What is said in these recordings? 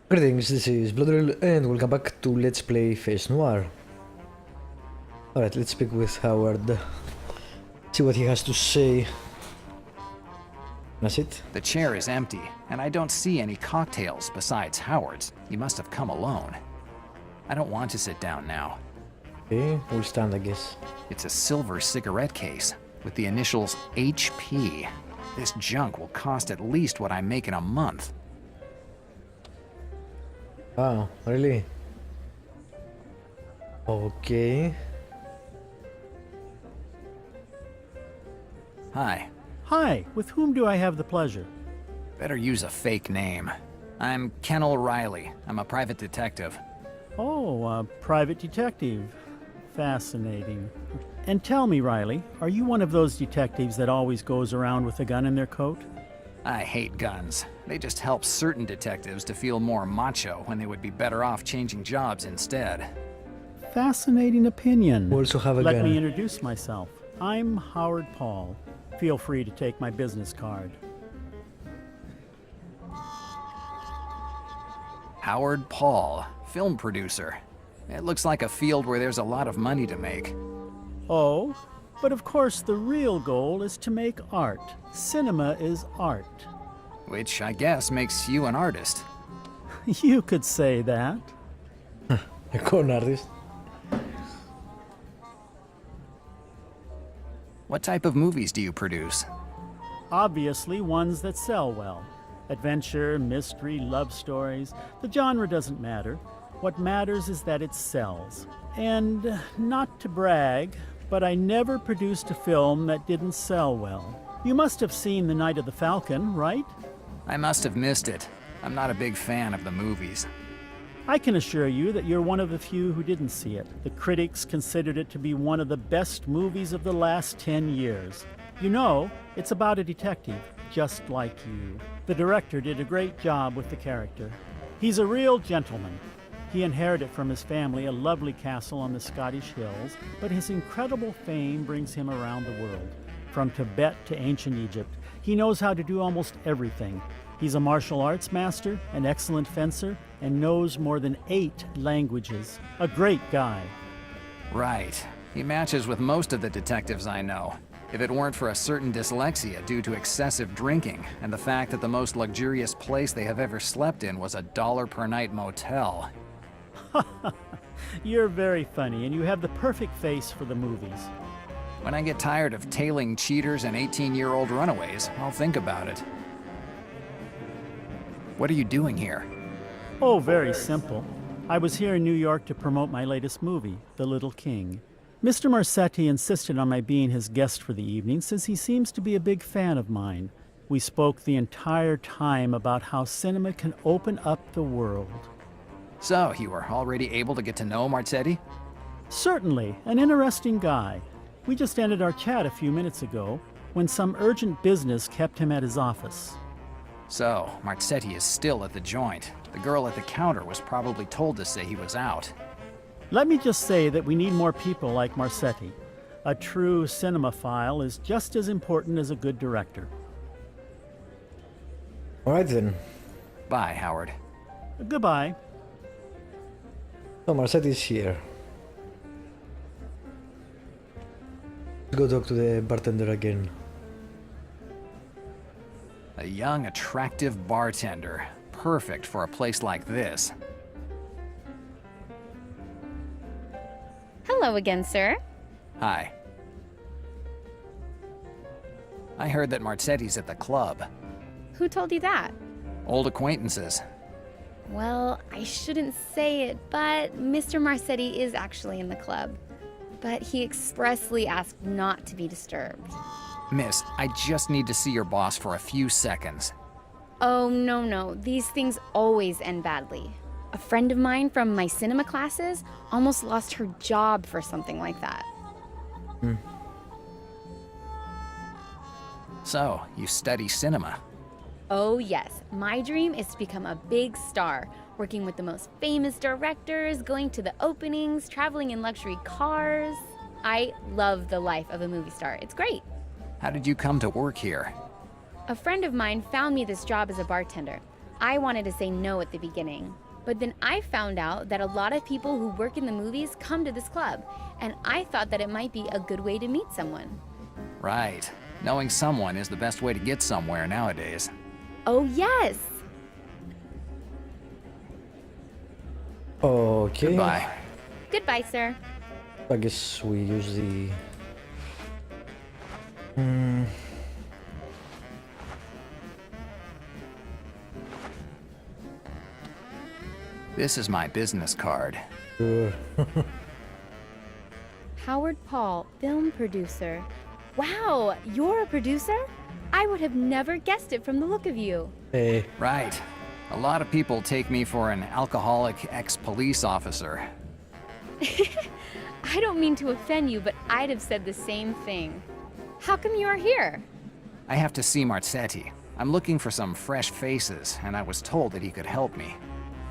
Greetings, this is Vlodril and welcome back to Let's Play face-noir. Alright, let's speak with Howard. See what he has to say. That's it? The chair is empty, and I don't see any cocktails besides Howard's. You must have come alone. I don't want to sit down now. Okay, we'll stand, I guess. It's a silver cigarette case with the initials HP. This junk will cost at least what I make in a month. Wow, really? Okay. Hi. Hi, with whom do I have the pleasure? Better use a fake name. I'm KenOd Riley. I'm a private detective. Oh, a private detective. Fascinating. And tell me, Riley, are you one of those detectives that always goes around with a gun in their coat? I hate guns. They just help certain detectives to feel more macho when they would be better off changing jobs instead. Fascinating opinion. We also have a Let gun. me introduce myself. I'm Howard Paul. Feel free to take my business card. Howard Paul, film producer. It looks like a field where there's a lot of money to make. Oh, but of course the real goal is to make art. Cinema is art. Which I guess makes you an artist. You could say that. A con artist. What type of movies do you produce? Obviously ones that sell well. Adventure, mystery, love stories. The genre doesn't matter. What matters is that it sells. And not to brag, but I never produced a film that didn't sell well. You must have seen The Night of the Falcon, right? I must have missed it. I'm not a big fan of the movies. I can assure you that you're one of the few who didn't see it. The critics considered it to be one of the best movies of the last 10 years. You know, it's about a detective, just like you. The director did a great job with the character. He's a real gentleman. He inherited from his family a lovely castle on the Scottish hills, but his incredible fame brings him around the world. From Tibet to ancient Egypt, he knows how to do almost everything. He's a martial arts master, an excellent fencer, and knows more than 8 languages. A great guy. Right. He matches with most of the detectives I know. If it weren't for a certain dyslexia due to excessive drinking, and the fact that the most luxurious place they have ever slept in was a $1 per night motel. You're very funny, and you have the perfect face for the movies. When I get tired of tailing cheaters and 18-year-old runaways, I'll think about it. What are you doing here? Oh, very simple. I was here in New York to promote my latest movie, The Little King. Mr. Marsetti insisted on my being his guest for the evening since he seems to be a big fan of mine. We spoke the entire time about how cinema can open up the world. So, you were already able to get to know Marsetti? Certainly, an interesting guy. We just ended our chat a few minutes ago when some urgent business kept him at his office. So, Marsetti is still at the joint. The girl at the counter was probably told to say he was out. Let me just say that we need more people like Marsetti. A true cinemaphile is just as important as a good director. Alright then. Bye, Howard. Goodbye. So Marsetti is here. Let's go talk to the bartender again. A young, attractive bartender. Perfect for a place like this. Hello again, sir. Hi. I heard that Marsetti's at the club. Who told you that? Old acquaintances. Well, I shouldn't say it, but Mr. Marsetti is actually in the club. But he expressly asked not to be disturbed. Miss, I just need to see your boss for a few seconds. Oh, no. These things always end badly. A friend of mine from my cinema classes almost lost her job for something like that. So, you study cinema. Oh, yes. My dream is to become a big star, working with the most famous directors, going to the openings, traveling in luxury cars. I love the life of a movie star. It's great. How did you come to work here? A friend of mine found me this job as a bartender. I wanted to say no at the beginning, but then I found out that a lot of people who work in the movies come to this club, and I thought that it might be a good way to meet someone. Right. Knowing someone is the best way to get somewhere nowadays. Oh yes! Okay. Goodbye. Goodbye, sir. I guess we use the... This is my business card. Sure. Howard Paul, film producer. Wow, you're a producer? I would have never guessed it from the look of you. Hey. Right. A lot of people take me for an alcoholic ex-police officer. I don't mean to offend you, but I'd have said the same thing. How come you are here? I have to see Marzetti. I'm looking for some fresh faces, and I was told that he could help me.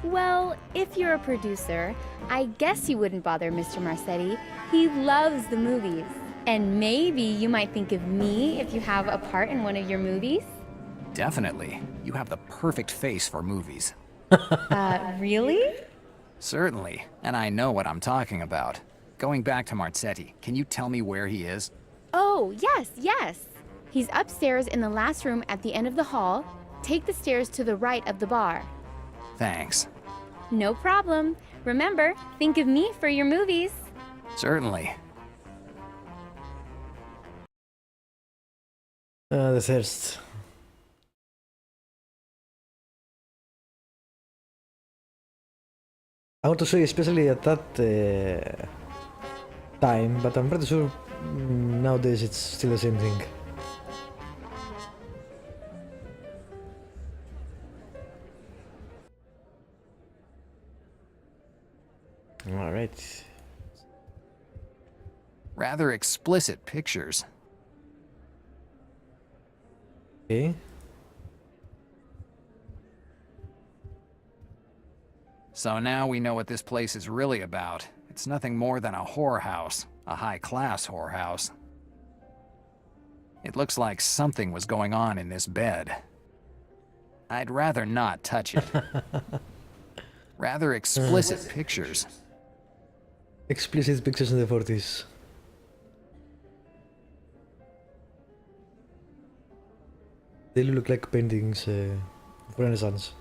Well, if you're a producer, I guess you wouldn't bother Mr. Marzetti. He loves the movies. And maybe you might think of me if you have a part in one of your movies? Definitely. You have the perfect face for movies. Really? Certainly, and I know what I'm talking about. Going back to Marzetti, can you tell me where he is? Oh, yes. He's upstairs in the last room at the end of the hall. Take the stairs to the right of the bar. Thanks. No problem. Remember, think of me for your movies. Certainly. The thirst. I want to show you especially at that time, but I'm pretty sure nowadays it's still the same thing. Alright. Rather explicit pictures. Okay. So now we know what this place is really about. It's nothing more than a whorehouse, a high-class whorehouse. It looks like something was going on in this bed. I'd rather not touch it. Rather explicit pictures. Explicit pictures in the 40s. They look like paintings of Renaissance.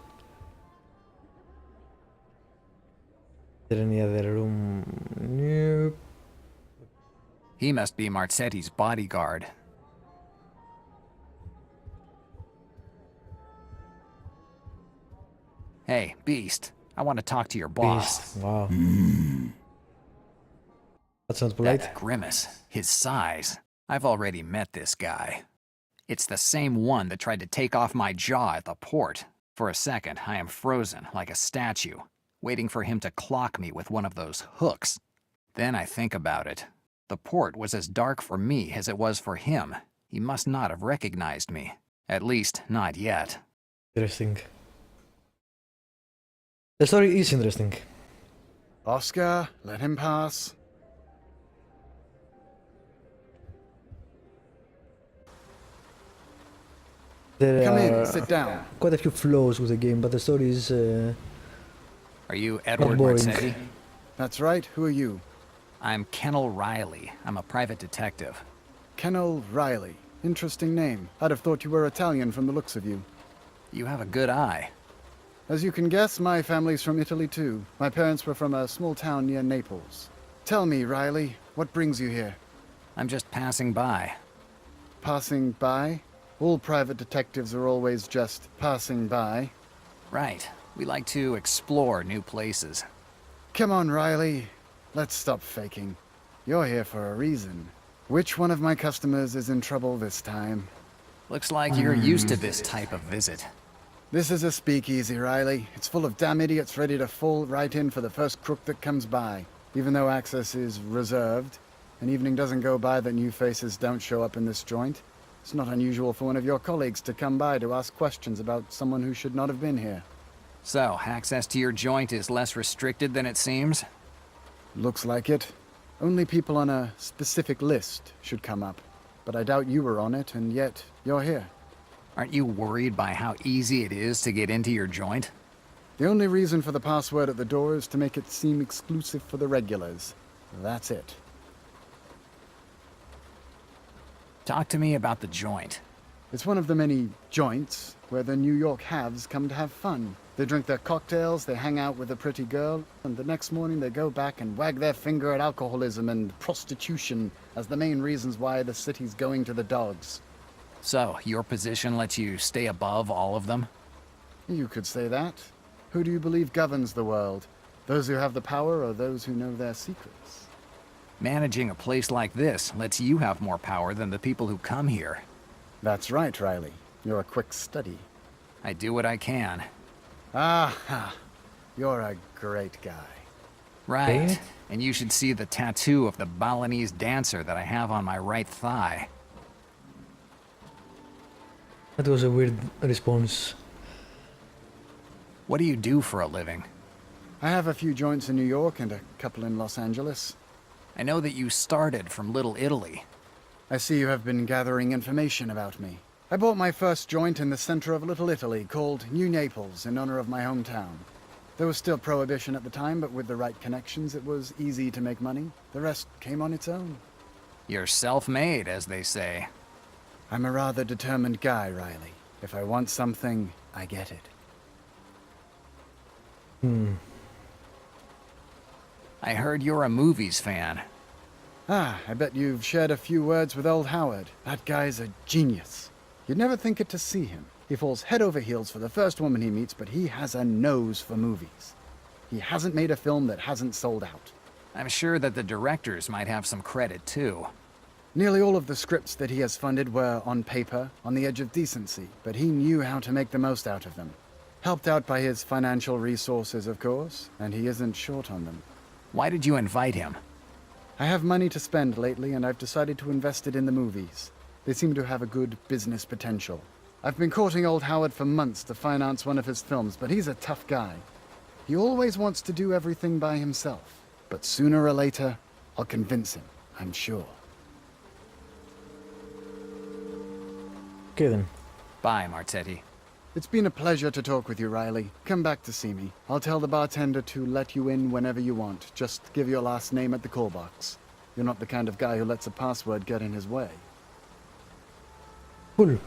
Is there any other room? Nope. He must be Marzetti's bodyguard. Hey, Beast. I want to talk to your boss. Beast. Wow. That's not polite. That grimace, his size. I've already met this guy. It's the same one that tried to take off my jaw at the port. For a second, I am frozen like a statue, waiting for him to clock me with one of those hooks. Then I think about it. The port was as dark for me as it was for him. He must not have recognized me. At least, not yet. Interesting. The story is interesting. Oscar, let him pass. There Come are in, sit down. quite a few flaws with the game, but the story is Are you Edward boring. Marzetti? That's right, who are you? I'm KenOd Riley. I'm a private detective. KenOd Riley. Interesting name. I'd have thought you were Italian from the looks of you. You have a good eye. As you can guess, my family's from Italy too. My parents were from a small town near Naples. Tell me, Riley, what brings you here? I'm just passing by. Passing by? All private detectives are always just passing by. Right. We like to explore new places. Come on, Riley. Let's stop faking. You're here for a reason. Which one of my customers is in trouble this time? Looks like you're used to this type of visit. This is a speakeasy, Riley. It's full of damn idiots ready to fall right in for the first crook that comes by. Even though access is reserved, an evening doesn't go by that new faces don't show up in this joint. It's not unusual for one of your colleagues to come by to ask questions about someone who should not have been here. So, access to your joint is less restricted than it seems? Looks like it. Only people on a specific list should come up. But I doubt you were on it, and yet you're here. Aren't you worried by how easy it is to get into your joint? The only reason for the password at the door is to make it seem exclusive for the regulars. That's it. Talk to me about the joint. It's one of the many joints where the New York haves come to have fun. They drink their cocktails, they hang out with a pretty girl, and the next morning they go back and wag their finger at alcoholism and prostitution as the main reasons why the city's going to the dogs. So, your position lets you stay above all of them? You could say that. Who do you believe governs the world? Those who have the power or those who know their secrets? Managing a place like this lets you have more power than the people who come here. That's right, Riley. You're a quick study. I do what I can. Ah, you're a great guy. Right. Eh? And you should see the tattoo of the Balinese dancer that I have on my right thigh. That was a weird response. What do you do for a living? I have a few joints in New York and a couple in Los Angeles. I know that you started from Little Italy. I see you have been gathering information about me. I bought my first joint in the center of Little Italy called New Naples in honor of my hometown. There was still prohibition at the time, but with the right connections it was easy to make money. The rest came on its own. You're self-made, as they say. I'm a rather determined guy, Riley. If I want something, I get it. I heard you're a movies fan. Ah, I bet you've shared a few words with old Howard. That guy's a genius. You'd never think it to see him. He falls head over heels for the first woman he meets, but he has a nose for movies. He hasn't made a film that hasn't sold out. I'm sure that the directors might have some credit, too. Nearly all of the scripts that he has funded were, on paper, on the edge of decency, but he knew how to make the most out of them. Helped out by his financial resources, of course, and he isn't short on them. Why did you invite him? I have money to spend lately, and I've decided to invest it in the movies. They seem to have a good business potential. I've been courting old Howard for months to finance one of his films, but he's a tough guy. He always wants to do everything by himself. But sooner or later, I'll convince him, I'm sure. Okay then. Bye, Marzetti. It's been a pleasure to talk with you, Riley. Come back to see me. I'll tell the bartender to let you in whenever you want. Just give your last name at the call box. You're not the kind of guy who lets a password get in his way. Cool.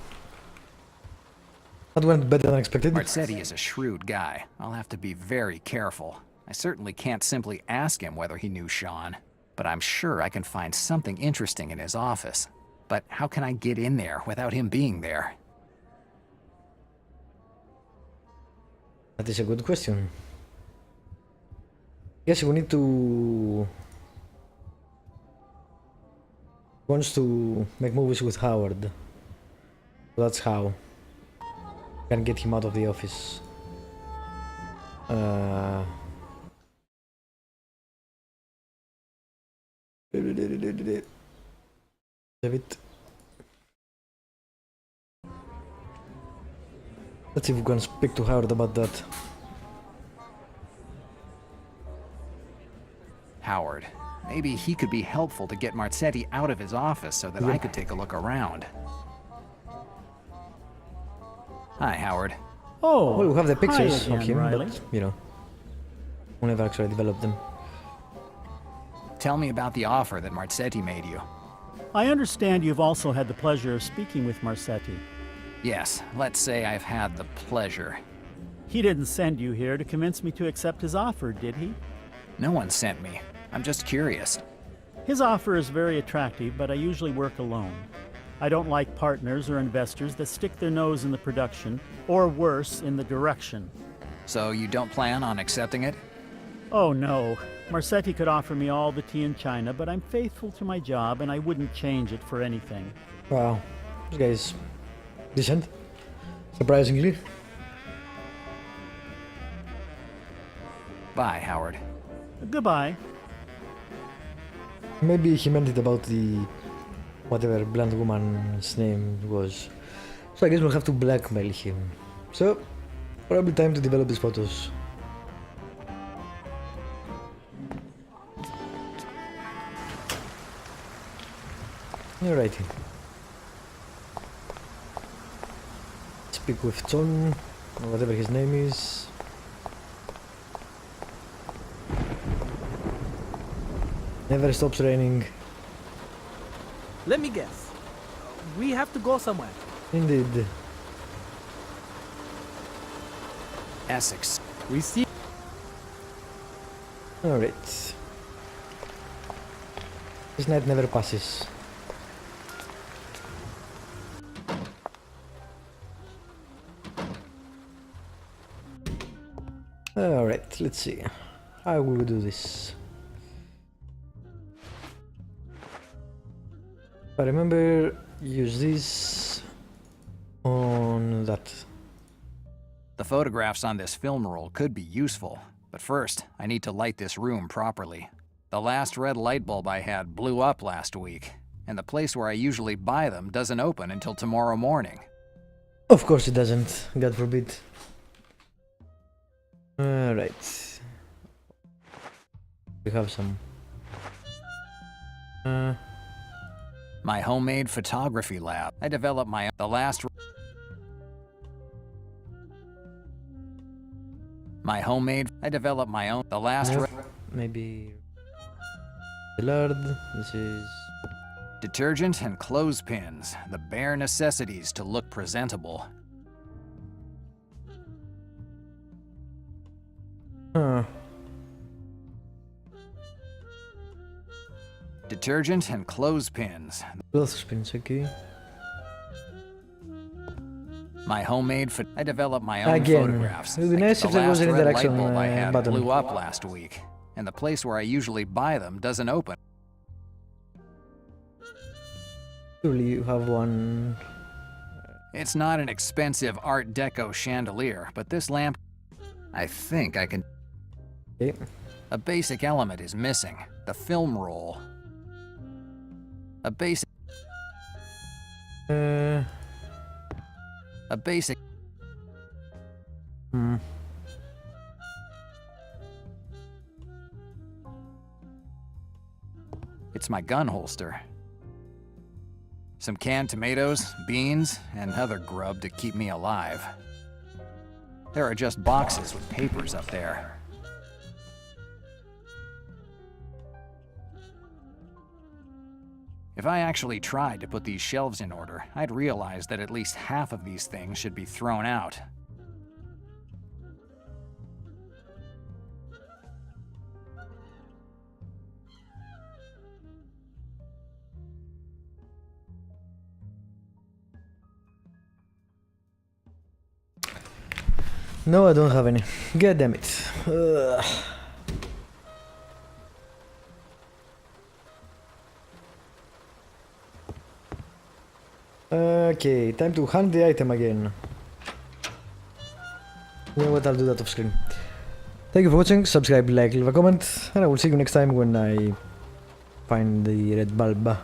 That went better than expected. Marzetti is a shrewd guy. I'll have to be very careful. I certainly can't simply ask him whether he knew Sean, but I'm sure I can find something interesting in his office. But how can I get in there without him being there? That is a good question. Yes, we need to... Wants to make movies with Howard. That's how. Can get him out of the office. David. Let's see if we can speak to Howard about that. Howard. Maybe he could be helpful to get Marzetti out of his office so that I could take a look around. Hi, Howard. Oh, Well, we have the hi pictures again, of him, Riley. but, you know, we never actually developed them. Tell me about the offer that Marzetti made you. I understand you've also had the pleasure of speaking with Marzetti. Yes, let's say I've had the pleasure. He didn't send you here to convince me to accept his offer, did he? No one sent me. I'm just curious. His offer is very attractive, but I usually work alone. I don't like partners or investors that stick their nose in the production, or worse, in the direction. So you don't plan on accepting it? Oh no, Marzetti could offer me all the tea in China, but I'm faithful to my job and I wouldn't change it for anything. Wow, this guy's decent, surprisingly. Bye, Howard. Goodbye. Maybe he meant it about the whatever blonde woman's name was. So I guess we'll have to blackmail him. So, probably time to develop his photos. Alrighty. speak with John, or whatever his name is. Never stops raining. Let me guess. We have to go somewhere. Indeed. Essex. We see. Alright. This night never passes. Alright, let's see. How will we do this? I remember use this on that. The photographs on this film roll could be useful, but first, I need to light this room properly. The last red light bulb I had blew up last week, and the place where I usually buy them doesn't open until tomorrow morning. Of course it doesn't, God forbid. Alright. We have some. My homemade photography lab. I developed my I developed my own. Maybe lard. This is Detergent and clothespins, the bare necessities to look presentable. Detergent and clothespins. clothespins, okay. My homemade I developed my own Again, photographs. it would be nice The if there was last an red interaction light bulb I had button. blew up last week, and the place where I usually buy them doesn't open. Surely you have one. It's not an expensive Art Deco chandelier, but this lamp, I think I can. Okay. A basic element is missing: the film roll. A basic. A basic. It's my gun holster. Some canned tomatoes, beans, and other grub to keep me alive. There are just boxes with papers up there. If I actually tried to put these shelves in order, I'd realize that at least half of these things should be thrown out. No, I don't have any. God damn it. Ugh. Okay, time to hunt the item again. You know what, I'll do that off screen. Thank you for watching, subscribe, like, leave a comment, and I will see you next time when I find the red bulb.